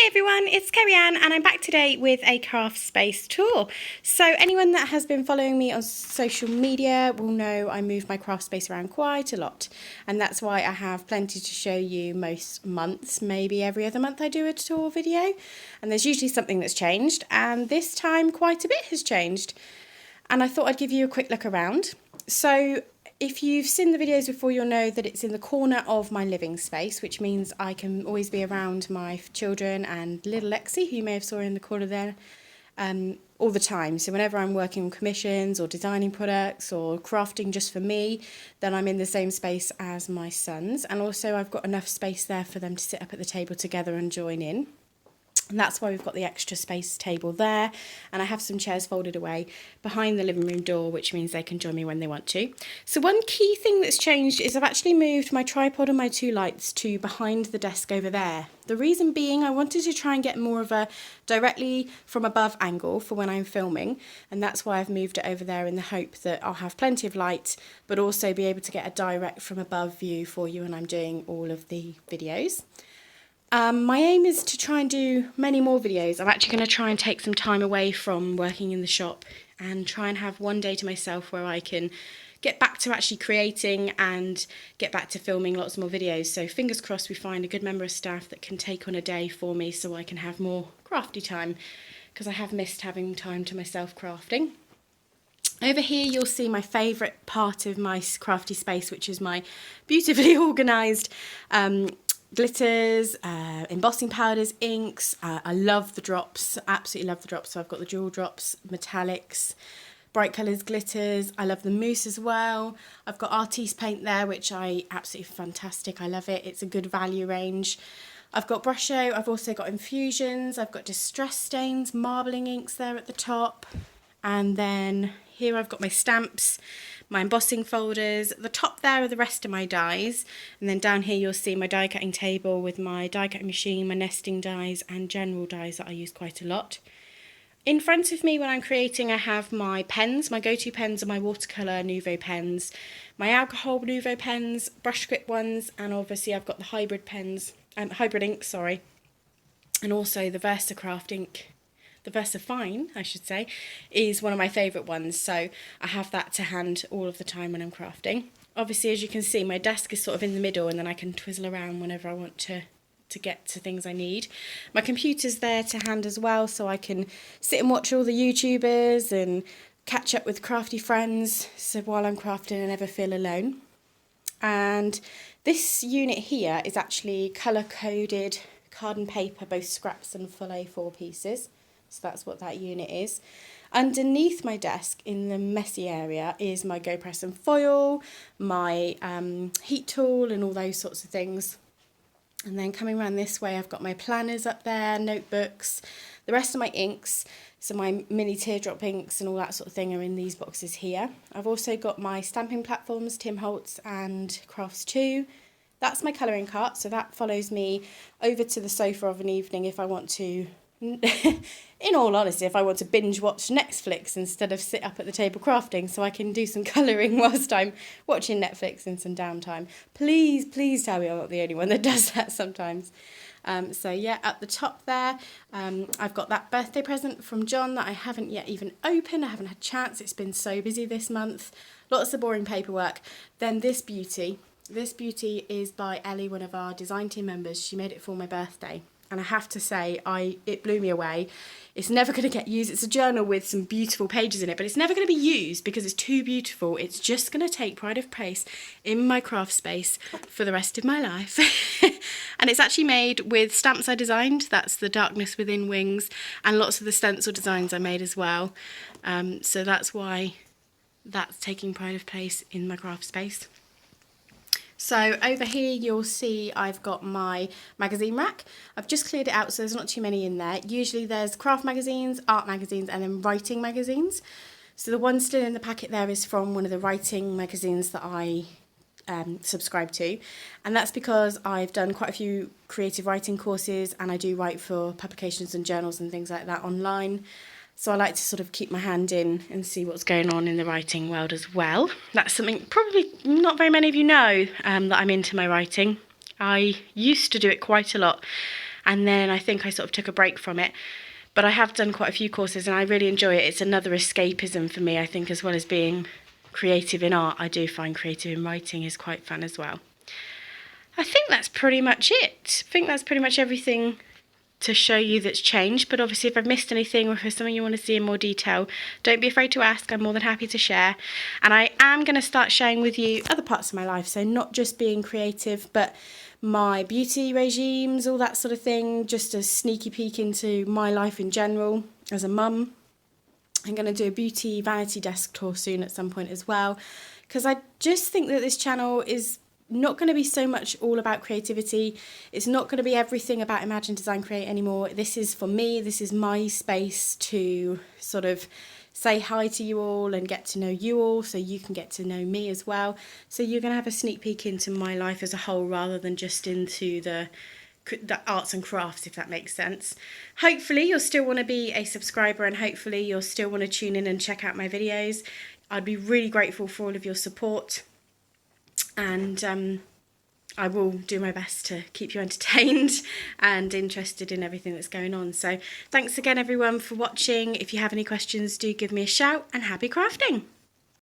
Hey everyone, it's Kerri-Ann and I'm back today with a craft space tour. So anyone that has been following me on social media will know I move my craft space around quite a lot, and that's why I have plenty to show you most months. Maybe every other month I do a tour video, and there's usually something that's changed, and this time quite a bit has changed. And I thought I'd give you a quick look around. So if you've seen the videos before, you'll know that it's in the corner of my living space, which means I can always be around my children and little Lexi, who you may have saw in the corner there, all the time. So whenever I'm working on commissions or designing products or crafting just for me, then I'm in the same space as my sons. And also I've got enough space there for them to sit up at the table together and join in. And that's why we've got the extra space table there, and I have some chairs folded away behind the living room door, which means they can join me when they want to. So one key thing that's changed is I've actually moved my tripod and my two lights to behind the desk over there. The reason being I wanted to try and get more of a directly from above angle for when I'm filming, and that's why I've moved it over there in the hope that I'll have plenty of light but also be able to get a direct from above view for you when I'm doing all of the videos. My aim is to try and do many more videos. I'm actually going to try and take some time away from working in the shop and try and have one day to myself where I can get back to actually creating and get back to filming lots more videos. So fingers crossed we find a good member of staff that can take on a day for me so I can have more crafty time, because I have missed having time to myself crafting. Over here you'll see my favourite part of my crafty space, which is my beautifully organised glitters, embossing powders, inks. I love the drops, absolutely love the drops. So I've got the jewel drops, metallics, bright colours, glitters. I love the mousse as well. I've got artiste paint there, which I absolutely fantastic. I love it. It's a good value range. I've got brusho. I've also got infusions. I've got distress stains, marbling inks there at the top. And then here I've got my stamps, my embossing folders. At the top there are the rest of my dies, and then down here you'll see my die cutting table with my die cutting machine, my nesting dies and general dies that I use quite a lot. In front of me when I'm creating I have my pens. My go-to pens are my watercolour Nuvo pens, my alcohol Nuvo pens, brush grip ones, and obviously I've got the hybrid pens, hybrid ink, sorry, and also the VersaCraft ink. The VersaFine, I should say, is one of my favourite ones, so I have that to hand all of the time when I'm crafting. Obviously, as you can see, my desk is sort of in the middle, and then I can twizzle around whenever I want to get to things I need. My computer's there to hand as well, so I can sit and watch all the YouTubers and catch up with crafty friends, so while I'm crafting I never feel alone. And this unit here is actually colour-coded card and paper, both scraps and full A4 pieces. So that's what that unit is. Underneath my desk in the messy area is my GoPress and foil, my heat tool and all those sorts of things. And then coming around this way I've got my planners up there, notebooks, the rest of my inks, so my mini teardrop inks and all that sort of thing are in these boxes here. I've also got my stamping platforms, Tim Holtz and Crafts 2. That's my colouring cart, so that follows me over to the sofa of an evening if I want to, in all honesty, if I want to binge watch Netflix instead of sit up at the table crafting, so I can do some colouring whilst I'm watching Netflix in some downtime. Please, please tell me I'm not the only one that does that sometimes. So yeah, at the top there, I've got that birthday present from John that I haven't yet even opened. I haven't had a chance. It's been so busy this month. Lots of boring paperwork. Then this beauty. This beauty is by Ellie, one of our design team members. She made it for my birthday. And I have to say, it blew me away. It's never going to get used. It's a journal with some beautiful pages in it, but it's never going to be used because it's too beautiful. It's just going to take pride of place in my craft space for the rest of my life. And it's actually made with stamps I designed. That's the Darkness Within Wings, and lots of the stencil designs I made as well. So that's why that's taking pride of place in my craft space. So over here you'll see I've got my magazine rack. I've just cleared it out so there's not too many in there. Usually there's craft magazines, art magazines and then writing magazines. So the one still in the packet there is from one of the writing magazines that I subscribe to, and that's because I've done quite a few creative writing courses and I do write for publications and journals and things like that online. So I like to sort of keep my hand in and see what's going on in the writing world as well. That's something probably not very many of you know, that I'm into my writing. I used to do it quite a lot, and then I think I sort of took a break from it. But I have done quite a few courses and I really enjoy it. It's another escapism for me, I think, as well as being creative in art. I do find creative in writing is quite fun as well. I think that's pretty much it. I think that's pretty much everything to show you that's changed. But obviously if I've missed anything or if there's something you want to see in more detail, don't be afraid to ask. I'm more than happy to share. And I am going to start sharing with you other parts of my life. So not just being creative, but my beauty regimes, all that sort of thing, just a sneaky peek into my life in general as a mum. I'm going to do a beauty vanity desk tour soon at some point as well, because I just think that this channel is not going to be so much all about creativity. It's not going to be everything about Imagine Design Create anymore. This is for me, this is my space to sort of say hi to you all and get to know you all so you can get to know me as well. So you're going to have a sneak peek into my life as a whole rather than just into the arts and crafts, if that makes sense. Hopefully you'll still want to be a subscriber and hopefully you'll still want to tune in and check out my videos. I'd be really grateful for all of your support, and I will do my best to keep you entertained and interested in everything that's going on. So thanks again everyone for watching. If you have any questions, do give me a shout, and happy crafting!